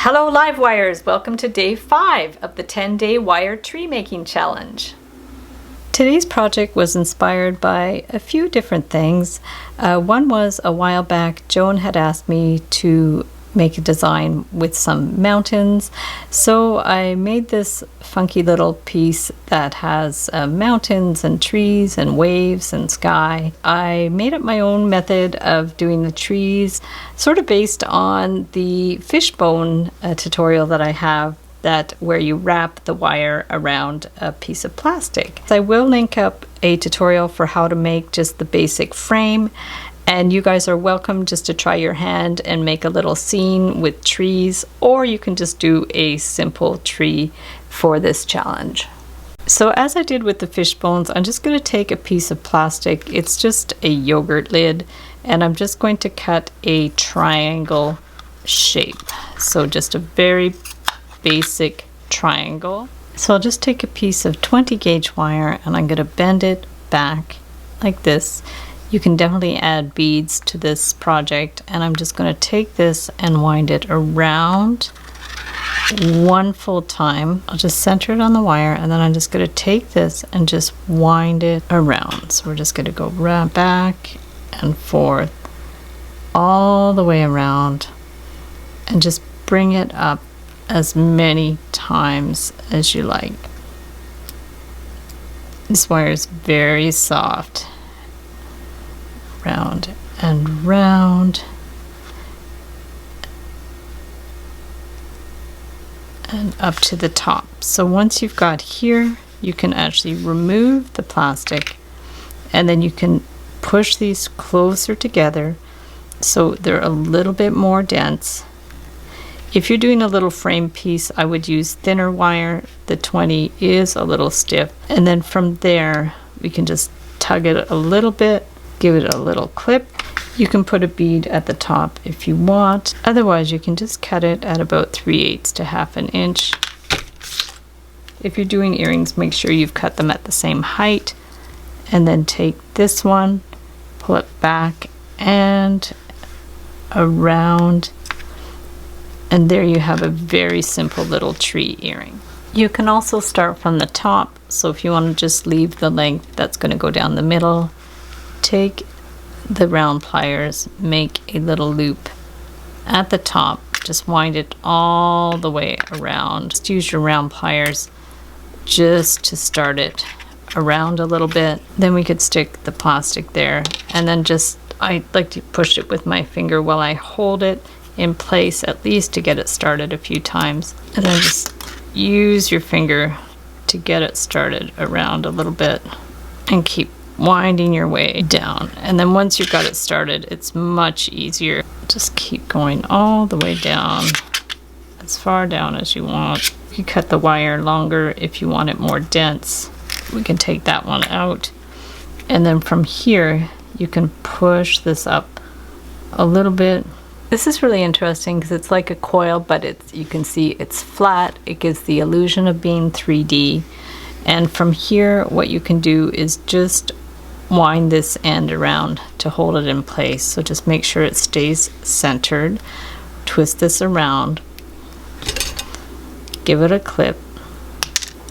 Hello Livewires! Welcome to day 5 of the 10-day wire tree making challenge. Today's project was inspired by a few different things. One was a while back Joan had asked me to make a design with some mountains, so I made this funky little piece that has mountains and trees and waves and sky. I made up my own method of doing the trees, sort of based on the fishbone tutorial that I have, that where you wrap the wire around a piece of plastic. I will link up a tutorial for how to make just the basic frame, and you guys are welcome just to try your hand and make a little scene with trees, or you can just do a simple tree for this challenge. So as I did with the fish bones, I'm just going to take a piece of plastic. It's just a yogurt lid, and I'm just going to cut a triangle shape. So just a very basic triangle. So I'll just take a piece of 20 gauge wire and I'm going to bend it back like this. You can definitely add beads to this project, and I'm just going to take this and wind it around one full time. I'll just center it on the wire, and then I'm just going to take this and just wind it around. So we're just going to go back and forth all the way around and just bring it up as many times as you like. This wire is very soft. Round and round and up to the top. So once you've got here, you can actually remove the plastic, and then you can push these closer together so they're a little bit more dense. If you're doing a little frame piece, I would use thinner wire. The 20 is a little stiff, and then from there we can just tug it a little bit, give it a little clip. You can put a bead at the top if you want. Otherwise, you can just cut it at about 3/8 to 1/2 inch. If you're doing earrings, make sure you've cut them at the same height. And then take this one, pull it back and around. And there you have a very simple little tree earring. You can also start from the top. So if you want to just leave the length that's going to go down the middle, take the round pliers, make a little loop at the top, just wind it all the way around. Just use your round pliers just to start it around a little bit. Then we could stick the plastic there, and then just, I like to push it with my finger while I hold it in place, at least to get it started a few times. And then just use your finger to get it started around a little bit and keep winding your way down. And then once you've got it started, it's much easier. Just keep going all the way down, as far down as you want. You cut the wire longer if you want it more dense. We can take that one out. And then from here, you can push this up a little bit. This is really interesting because it's like a coil, but you can see it's flat. It gives the illusion of being 3D. And from here, what you can do is just wind this end around to hold it in place. So just make sure it stays centered. Twist this around, give it a clip,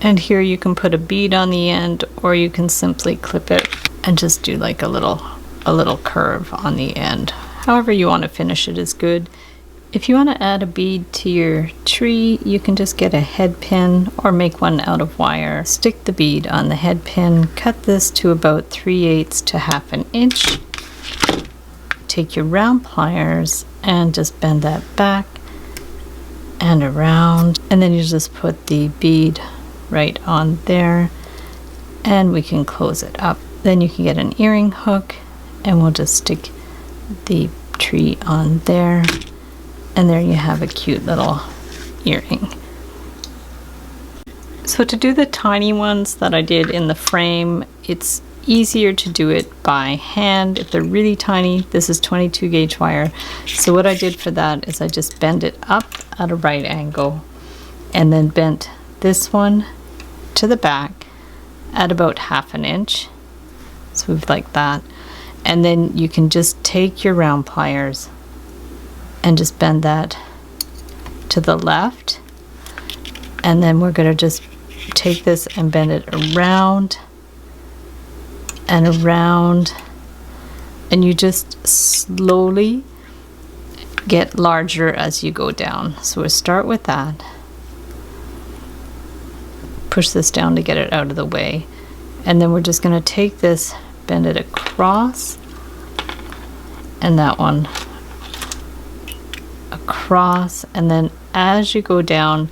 and here you can put a bead on the end, or you can simply clip it and just do like a little curve on the end. However you want to finish it is good. If you want to add a bead to your tree, you can just get a head pin or make one out of wire. Stick the bead on the head pin, cut this to about 3/8 to 1/2 inch. Take your round pliers and just bend that back and around. And then you just put the bead right on there, and we can close it up. Then you can get an earring hook, and we'll just stick the tree on there. And there you have a cute little earring. So to do the tiny ones that I did in the frame, it's easier to do it by hand. If they're really tiny, this is 22 gauge wire. So what I did for that is I just bend it up at a right angle, and then bent this one to the back at about 1/2 inch. So we've like that. And then you can just take your round pliers and just bend that to the left, and then we're going to just take this and bend it around and around, and you just slowly get larger as you go down. So we'll start with that. Push this down to get it out of the way, and then we're just going to take this, bend it across, and that one across, and then as you go down,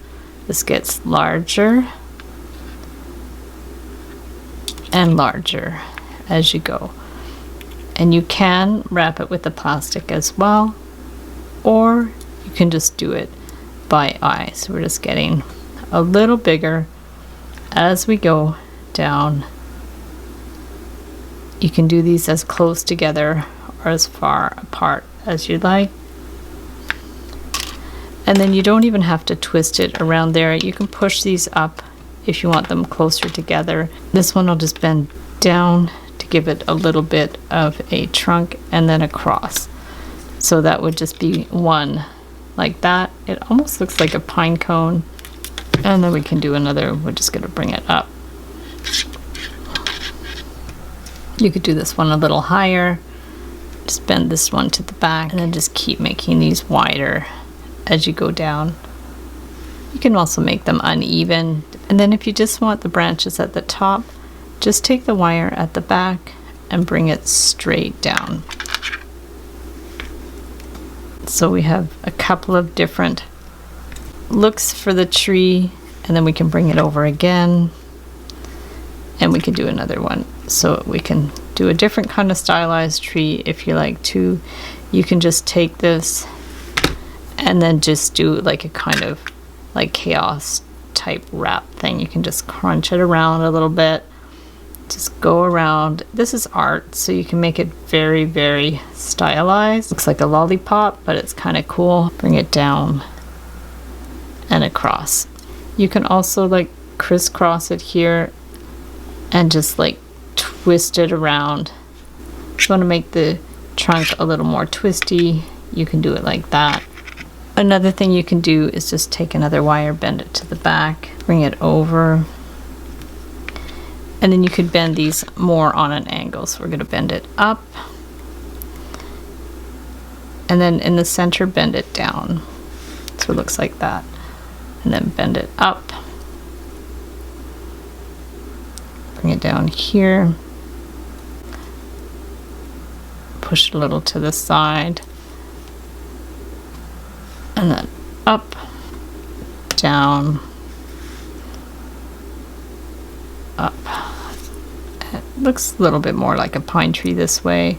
this gets larger and larger as you go. And you can wrap it with the plastic as well, or you can just do it by eye. So we're just getting a little bigger as we go down. You can do these as close together or as far apart as you like. And then you don't even have to twist it around there. You can push these up if you want them closer together. This one I'll just bend down to give it a little bit of a trunk, and then across. So that would just be one like that. It almost looks like a pine cone. And then we can do another. We're just going to bring it up. You could do this one a little higher. Just bend this one to the back, and then just keep making these wider as you go down. You can also make them uneven. And then if you just want the branches at the top, just take the wire at the back and bring it straight down. So we have a couple of different looks for the tree, and then we can bring it over again, and we can do another one. So we can do a different kind of stylized tree if you like to. You can just take this and then just do like a kind of like chaos type wrap thing. You can just crunch it around a little bit, just go around. This is art, so you can make it very, very stylized. Looks like a lollipop, but it's kind of cool. Bring it down and across. You can also like crisscross it here and just like twist it around. If you want to make the trunk a little more twisty, you can do it like that. Another thing you can do is just take another wire, bend it to the back, bring it over, and then you could bend these more on an angle. So we're going to bend it up, and then in the center bend it down. So it looks like that. And then bend it up, bring it down here, push it a little to the side, and then up, down, up. It looks a little bit more like a pine tree this way.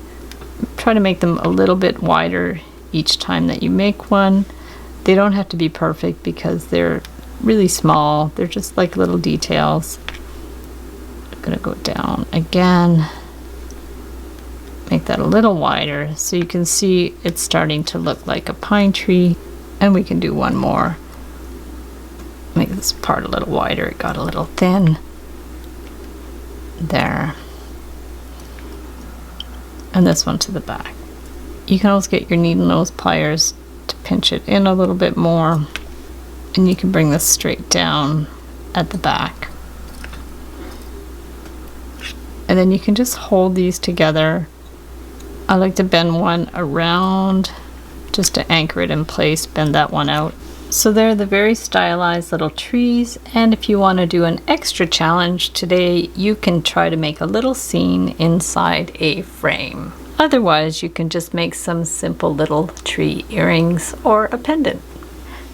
Try to make them a little bit wider each time that you make one. They don't have to be perfect because they're really small. They're just like little details. I'm gonna go down again. Make that a little wider so you can see it's starting to look like a pine tree. And we can do one more. Make this part a little wider. It got a little thin. There. And this one to the back. You can always get your needle nose pliers to pinch it in a little bit more, and you can bring this straight down at the back, and then you can just hold these together. I like to bend one around just to anchor it in place, bend that one out. So they're the very stylized little trees, and if you want to do an extra challenge today, you can try to make a little scene inside a frame. Otherwise, you can just make some simple little tree earrings or a pendant.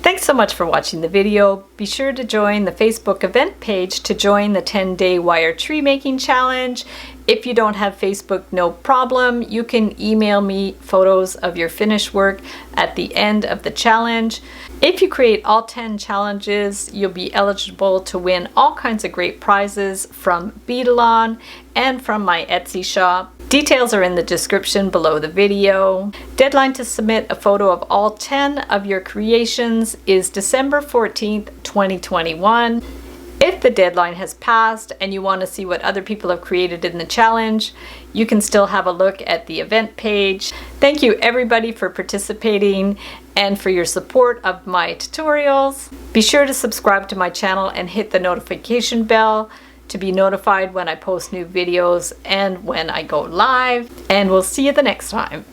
Thanks so much for watching the video. Be sure to join the Facebook event page to join the 10-day wire tree making challenge. If you don't have Facebook, no problem. You can email me photos of your finished work at the end of the challenge. If you create all 10 challenges, you'll be eligible to win all kinds of great prizes from Beadalon and from my Etsy shop. Details are in the description below the video. Deadline to submit a photo of all 10 of your creations is December 14th, 2021. If the deadline has passed and you want to see what other people have created in the challenge, you can still have a look at the event page. Thank you everybody for participating and for your support of my tutorials. Be sure to subscribe to my channel and hit the notification bell to be notified when I post new videos and when I go live. And we'll see you the next time.